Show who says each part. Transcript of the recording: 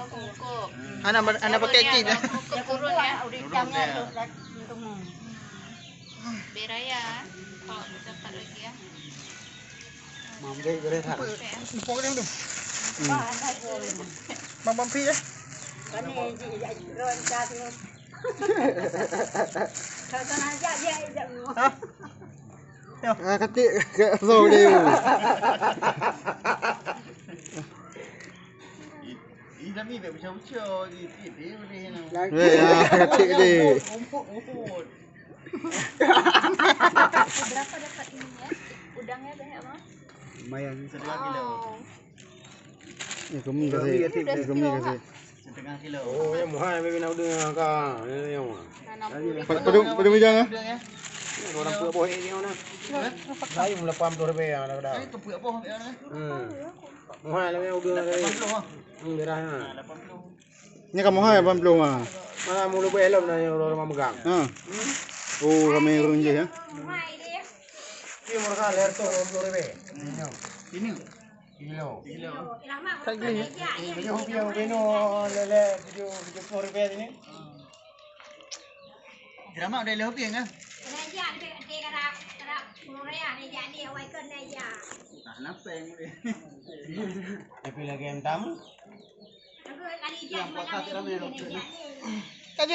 Speaker 1: Oh, kungkup.
Speaker 2: Anak pakai kit.
Speaker 1: Kungkup turun ya. Beraya. Kalau dapat lagi ya.
Speaker 3: Mampai boleh tak?
Speaker 2: Pok dia tu. Bang pi eh.
Speaker 4: Kan ni ron chat tu. Kalau nak ajak dia ajak lu.
Speaker 3: Ah ketik ke so dia.
Speaker 5: Ini tak macam-macam dia boleh nak.
Speaker 3: Ketik dia.
Speaker 5: Rumput.
Speaker 1: Berapa dapat ini ya? Udangnya banyak bang?
Speaker 3: Lumayan.
Speaker 5: 1.5 kilo.
Speaker 3: Ni kami kasi. Kami kasi.
Speaker 5: 1.5 kilo.
Speaker 6: Oh, yang mahal baby nak udah ka. Yang mah.
Speaker 1: 60.
Speaker 3: Pada mijang ah.
Speaker 6: Orang pua boh ni ona. Saya mula RM80 yang ada.
Speaker 5: Ini kepuk apa ambil orang
Speaker 6: Mahal lah yang udah kali.
Speaker 5: 80 ah.
Speaker 6: Merah ha.
Speaker 5: 80.
Speaker 3: Ni kamu hai 80 ah.
Speaker 6: Mana mula belum na yang orang megang.
Speaker 3: Ha. Oh, kami urun je ya.
Speaker 4: Mai dia.
Speaker 6: Dia mereka leher tu RM20.
Speaker 5: Ini
Speaker 6: Kilo.
Speaker 4: Lama.
Speaker 2: Sagli.
Speaker 6: Video beno lele video RM10 ini.
Speaker 5: drama dah lebih kan?
Speaker 4: Này dạ đi cái mua đấy à này dạ đi ở ngoài cân này dạ.
Speaker 5: Tak nampak yang ni.
Speaker 6: Tapi lagi em tam.
Speaker 4: Nó cứ ăn đi dạ mà làm gì
Speaker 5: Yang
Speaker 4: này dạ.
Speaker 2: Kaji